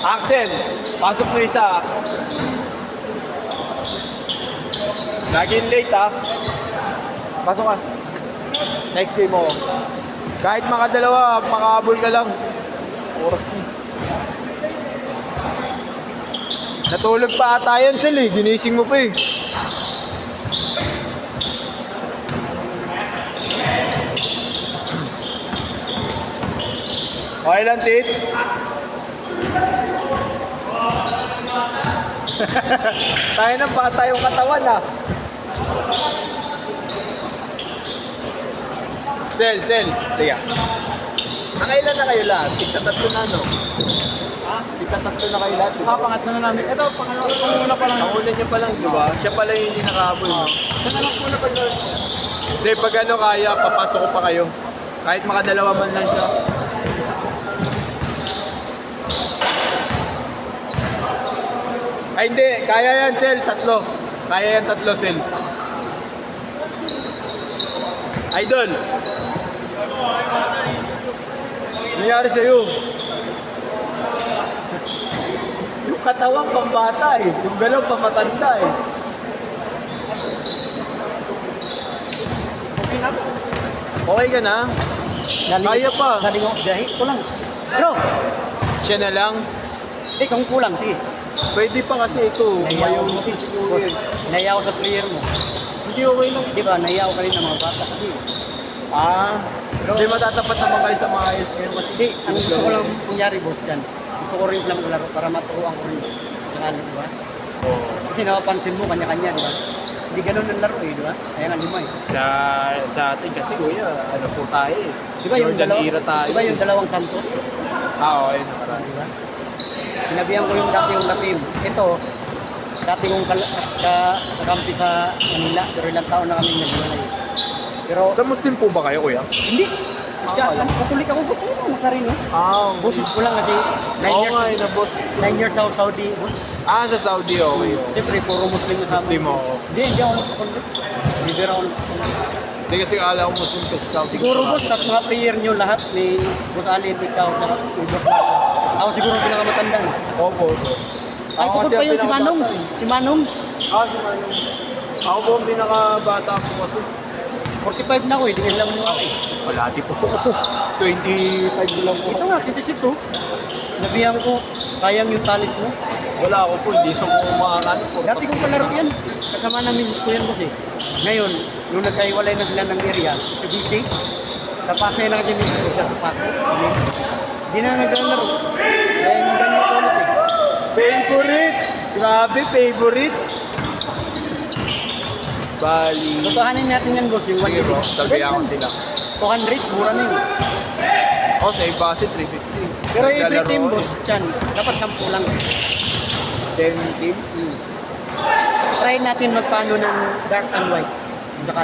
Axel, pasok mo isa. Laging late ha. Pasok ka. Next game mo. Kahit makadalawa, makahabol ka lang. Oras mo. Natulog pa ata yan, Sel eh. Ginising mo pa eh. Okay lang, Tit. Tayo ng bata yung katawan ah. Sel. Tiga. Nakailan na kayo lahat? Tigtatatlo na no? Ha? Tigtatatlo na kayo lahat? Pangatlo na namin. Ito, panguna pa lang. Panguna niya pa lang, di ba? Siya pala yung hindi nakahabol. No? Siya na lang muna pag Hindi, pag ano kaya, papasok ko pa kayo. Kahit makadalawa man lang siya. Ay hindi, kaya yan, Sel. Tatlo. Kaya yan, tatlo, Sel. Idol. Nangyari sa'yo. Yung katawang pambata eh. Yung galaw pamatanda eh. okay na. Okay ka na? Kaya pa. Galing ako dahil ko lang. Bro, Siya na lang. kung kulang, sige. Pwede pa kasi ito. Nahiya Mayo ako. si siguro yun. Nahiya ako sa player mo. Hindi okay lang. Di ba, nahiya ako kanina mga bata. Kasi, Hindi matatapat naman kayo sa mga ayos ngayon. hindi, ang gusto ko lang kunyari, boss, dyan. Gusto ko rin silang maglaro para maturuan ko rin. Sa kanan, di ba? Kasi napapansin mo, kanya-kanya, di ba? Hindi ganun ang laro eh, di ba? Kaya nga lima eh. Sa atin kasi kuya, ano po tayo eh. Di ba yung Jordan era tayo. Di ba yung dalawang Santos? Okay, nakaraan. Di ba? Sinabihan ko yung dati yung team. Ito, dati kong kakampi sa Manila, pero ilang taon na kami naghiwalay. Pero, Sa Muslim po ba kayo kuya? hindi. Katulik ako, makarin eh. Busit ko lang kasi 9 Oo years, nga, na-boss. 9 years ako Saudi. Sa Saudi, okay. Siyempre, puro Muslim na sa amin. Muslim ako. Hindi ako nagpakonvert. Liber ako nagpakonvert. Hindi kasi akala ko Muslim kasi Saudi. Siguro boss, sa mga player nyo lahat, may Boss Alin, ikaw, sa Ibot Plaza. Ako siguro ang pinakamatanda. Opo. Ay, bukod pa yun si Manong. Si Manong, Si Manong. Ako po ang pinakabata po kasi. 45 na ako eh, di nila mo ako eh. Palati po. 25 lang po. Ito nga, 26 oh. Nabihan ko, kayang yung talent mo. Wala ako po, hindi na po makakano po. Dati kong palaro yan. Kasama namin ko yan kasi. Ngayon, nung nagkahiwalay na sila ng area, sa BC, sa Pasay lang dyan yung siya sa Paco. Hindi na naglalaro. Kaya yung ganyan ko ulit eh. Favorite! Grabe, favorite! Bali. Totohanin natin yan boss, yung Sige 180. bro, sabihan ko sila. 200, mura na yun. Sa base 350. Pero every Naglalaro team ako boss, dyan, dapat 10 lang. 10 team. Try natin magpano ng dark and white. Saka,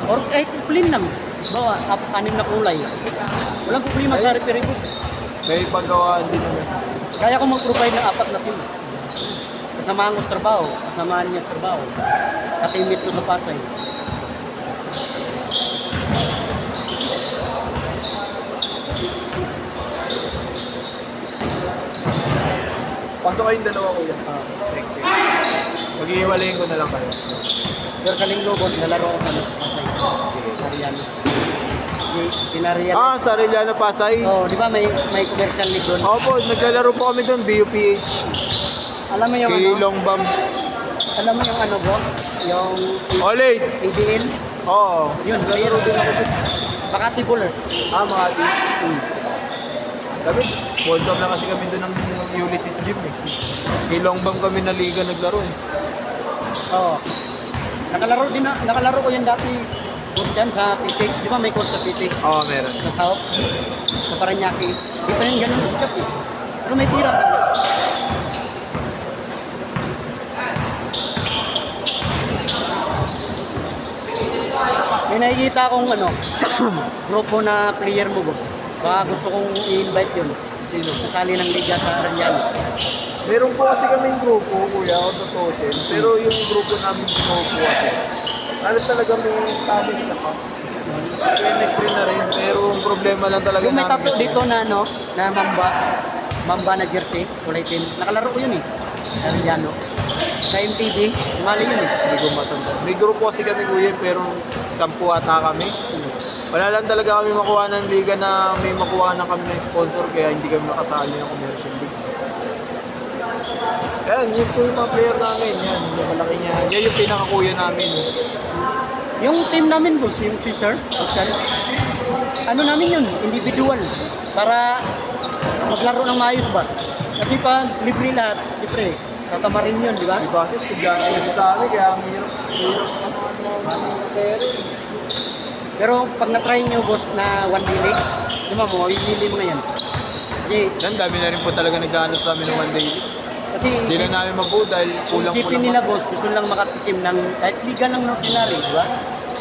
or kahit plain lang. Bawa, anim na kulay. Walang problema sa referee book. May paggawaan din naman. Kaya ko mag-provide ng 4 na team. Kasamaan ko sa trabaho, kasamaan niya sa trabaho. Katimit ko sa Pasay. Pasok kayong dalawa kuya. Mag-iiwalayin ko na lang kayo. Pero sa linggo, boss, nalaro ko sa Pasay. Ariano. Pinariyan. Sa Arellano Pasay. Oh, di ba may commercial league doon? Opo, naglalaro po kami doon, BUPH. Alam mo yung Kay ano? Longbam. Alam mo yung ano bro? Yung Olay! ADL? Oo. Yun, nalaro din ako doon. Makati Bowler. Makati. Sabi, sponsor na kasi kami doon ng Ulysses Gym eh. Kay Longbam kami na liga naglaro eh. Oo. Nakalaro ko yan dati. Court dyan sa PTX. Di ba may court sa PTX? Oo, meron. Sa South. Sa Paranaque. Isa yung ganun sa sikat eh. Pero may tira. May nakikita akong ano, grupo na player mo boss. Baka gusto kong i-invite yun. Sino? Sasali ng liga sa Arellano. Meron po kasi kaming grupo, kuya, o tutusin. Pero yung grupo namin grupo kasi, halos talaga may talent na pa. Chemistry na rin, pero ang problema lang talaga Yung may namin tatlo kasi- dito na ano, na mamba. Mamba na jersey, kulay team. Nakalaro ko yun eh. Sa Arellano. Sa MTV, sumali yun eh. Hindi ko matanda. May grupo kasi kami kuya, pero 10 ata kami. Wala lang talaga kami makuha ng liga na may makuha na kami ng sponsor, kaya hindi kami makasali ng commercial league. Yan, yun po yung mga player namin. Yan, yung malaki niya. Yan yung pinakakuya namin. Yung team namin, boss, yung Fisher, ano namin yun, individual. Para maglaro ng maayos ba? Kasi pag libre lahat, libre. Tatama rin yun, di ba? Di ba? Kasi estudyante kasi sa amin, kaya ang hirap. Pero pag na-try nyo, boss, na 1 day, di ba mo, hindi mo ngayon. Kasi, Yan, dami na rin po talaga naghahanap sa amin ng one day. kasi Hindi na namin mabuo dahil kulang po isipin nila, boss, gusto lang makatikim ng kahit liga lang ng ordinary, di ba?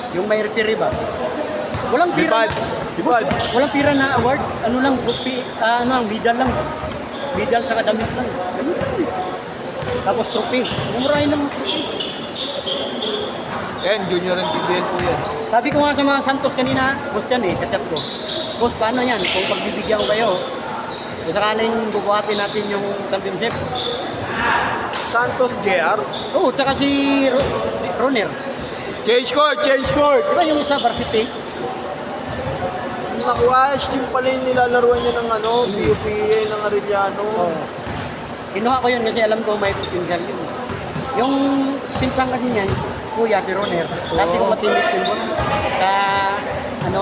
Yung may referee ba? Walang pira. Dipad! Dipad! Walang pira na award. Ano lang, ano lang, medal lang. Medal sa kadamit lang. Ganun lang. Tapos trophy. Mumurahin ng trophy. Yan, junior and PBL po yan. Sabi ko nga sa mga Santos kanina, boss yan eh, kachat ko. Boss, paano yan? Kung pagbibigyan ko kayo, kung sakaling bubuhatin natin yung championship. Santos JR. Oo, tsaka si Roner. Change court! Change court! Di ba yung isa, varsity? Nakuwash, yung pala yung nilalaruan niya ng ano, PUPA ng Arellano. Oo. Kinuha ko yun kasi alam ko may potential yun. Yung pinsang kasi niyan, kuya, si Roner, dati ko matimit yun boss. Sa, ano,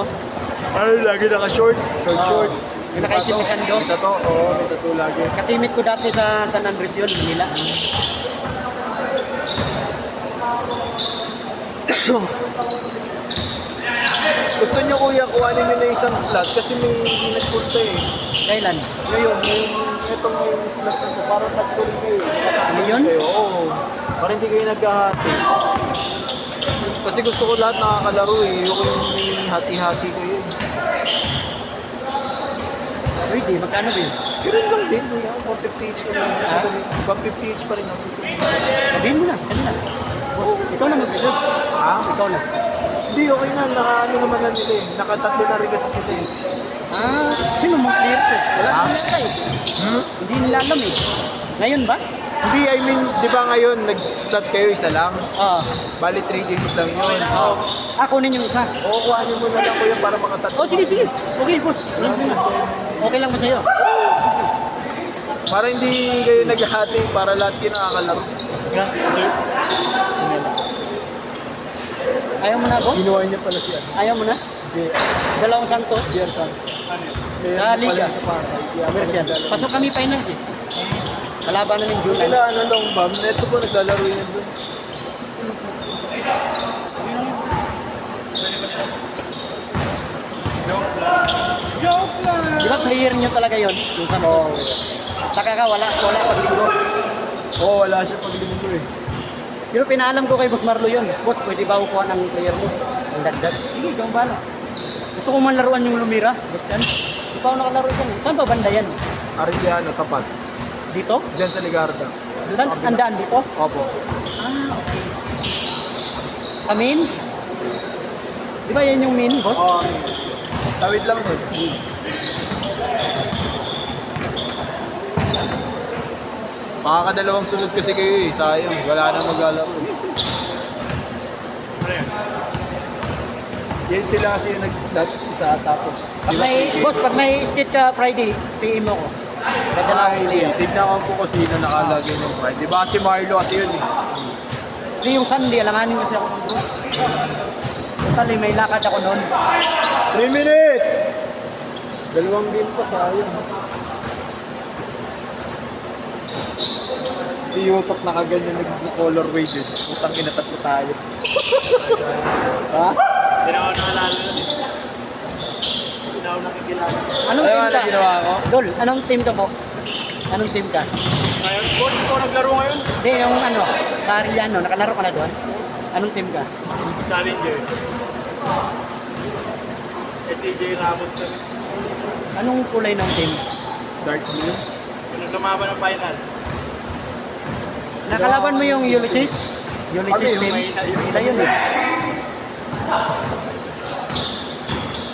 Ano, lagi naka-short? Short. yung nakaitim ni Sando. May tato, oo, may tato lagi. Katimit ko dati sa San Andres yun, Manila. Gusto niyo kuya, kuhanin niyo na isang slot kasi may hindi nagpunta eh. Kailan? Ngayon, itong may slot na to, parang nagtuloy kayo. Ano yun? Oo. Parang hindi kayo naghahati. Kasi gusto ko lahat nakakalaro eh. Yung may hati-hati kayo. Pwede, magkano ba yun? Ganun lang din kuya, 150 each pa rin. 150 each pa rin ako. Sabihin mo na, kanina. Boss, ikaw na mag-reserve. Ha? Ikaw na. Hindi, okay na. Naka-ano naman na nila eh. Nakatatlo na rin kasi sila eh. Ah, sino mga player ko? Wala Ah? na yata eh. Hindi nila alam eh. Ngayon ba? Hindi, I mean, di ba ngayon, nag-slot kayo isa lang? Oo. Bali, 3 games lang yun. Kunin yung isa. Oo, kuhanin mo na lang kuya para makatatlo. Oh, sige, sige. Okay, boss. Okay lang ba sa'yo? Para hindi kayo naghahati, para lahat kayo nakakalaro. Ayaw mo na, boss? Ginawa niya pala siya. Ayaw mo na? Sige. Dalawang Santos? Gerson. Sa Liga. Commercial. Pasok kami finals eh. Kalaban namin June. Sila, ano lang ba? Neto po naglalaro yan doon. Di ba player nyo talaga yon? Yung Santos? Saka ka, wala pag linggo. Oo, wala siya paglinggo eh. Pero pinaalam ko kay Boss Marlo yun. Boss, pwede ba kukuha ng player mo? Ang dagdag. Sige, ikaw ang bala. Gusto ko man laruan yung Lumira. Boss yan. Ikaw nakalaro dyan. Saan ba banda yan? Arellano, tapat. Dito? Diyan sa Ligarda. Saan? Andaan dito? Opo. Ah, okay. Sa main? Di ba yan yung main, boss? Oo. Tawid lang doon. Makakadalawang sunod kasi kayo eh. Sayang, wala nang maglalaro. Yan sila kasi yung nag-start isa tapos. Pag may skate ka Friday, PM mo ko. Dadala ko player. Tignan ko po kung sino nakalagay ng Friday. Di ba si Marlo kasi yun eh. Hindi yung Sunday, alanganin kasi ako ng group. Totally, may lakad ako noon. 3 minutes! Dalawang game pa, sayang. Si Yutok nakaganyan nag-colorway din. Utang kinatatlo tayo. Ha? Hindi na ako nakalala nun eh. Hindi na ako nakikilala. Anong Ano team nga ka? na ginawa ko? Dol, anong team ka po? Anong team ka? Ngayon, coach ko naglaro ngayon. Hindi, yung ano, sa Arellano, nakalaro ka na doon? Anong team ka? Challenger. TJ Ramos kami. Anong kulay ng team? Dark blue. Yung lumaban ng final. Nakalaban mo yung Ulysses? Ulysses Ano team? yung may- Isa yun eh.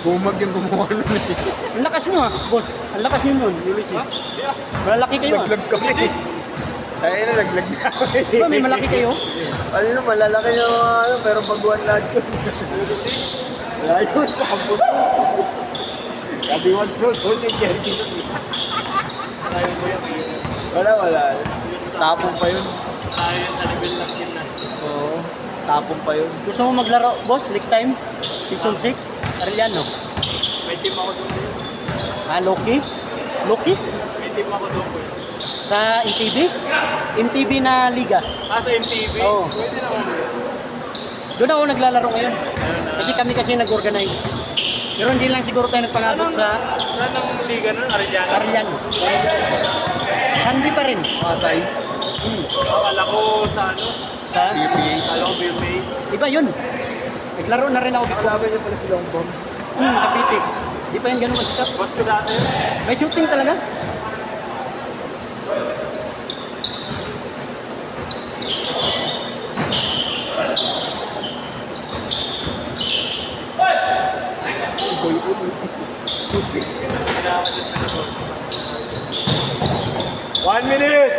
Bumag yung gumawa nun eh. Ang lakas nyo ah, boss. Ang lakas nyo nun, Ulysses. Malalaki kayo ah. Laglag kami. Ay, nalaglag na kami. Di ba may malaki kayo? Ano na, malalaki na mga ano, pero pagbuwan lahat yun. Wala yun, kapot. Sabi mo, bro, yung Jerry. Wala. Tapong pa yun. Tayo yung sa level lang yun na. Oo, tapong pa yun. Gusto mo maglaro, boss, next time? Season 6? Arellano. May team ako doon. Ah, Loki? Loki? May team ako doon. Sa MTV? MTV na liga. Ah, sa MTV? Oo. Pwede naman. Doon ako naglalaro ngayon. Kasi kami kasi nag-organize. Pero hindi lang siguro tayo nagpangabot sa Saan ang liga nun? Arellano? Arellano. Hindi pa rin. Pasay. Akala ko sa ano? Sa? Akala ko BPA. Iba yun. Naglaro na rin ako before. Kalaban niyo pala si Longbong. Kapitik. Di pa yan ganun masikat. Boss ko dati. May shooting talaga. One minute!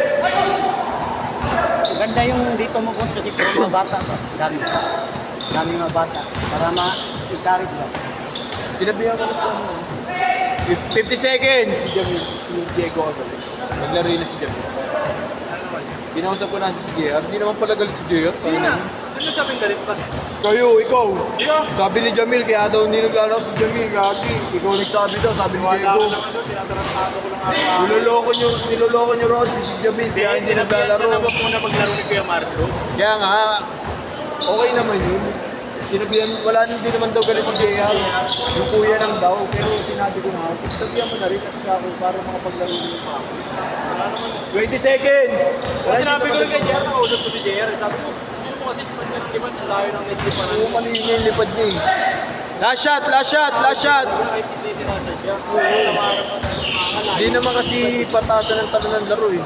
Ganda yung dito mo boss kasi puro mga bata pa. Dami. Dami mga bata. Para ma-encourage ba. Sinabihan ko na sa ano. 50 seconds! Si Jamil, si Diego Agales. Naglaro yun na si Jamil. Binausap ko na si JR. Hindi naman pala galit si JR. Hindi na. Ano sabing galit pa? Kayo, ikaw. Ikaw? Sabi ni Jamil, kaya daw hindi naglalaro si Jamil. Gagi. Ikaw nagsabi daw, sabi ni Wala Diego. ako naman doon. Tinatarantado ko lang ako. Niloloko nyo raw si Jamil, kaya hindi naglalaro. Sinabihan ka na ba muna paglaro ni Kuya Marco? Kaya nga, okay naman yun. Sinabihan, wala hindi naman daw galit si JR. Yung kuya lang daw, pero sinabi ko nga, sabihan mo na rin kasi ako para makapaglaro nyo pa ako. 20 seconds! Sinabi ko rin kay JR, nakausap ko si JR. Sabi ko, sino mo kasi lipat ang layo ng nagtip pa Oo, mali na yung lipad niya eh. Last shot! Last shot! Last shot! Kahit hindi sinasadya. Sa mga Hindi naman kasi patasan ng talo ng laro eh.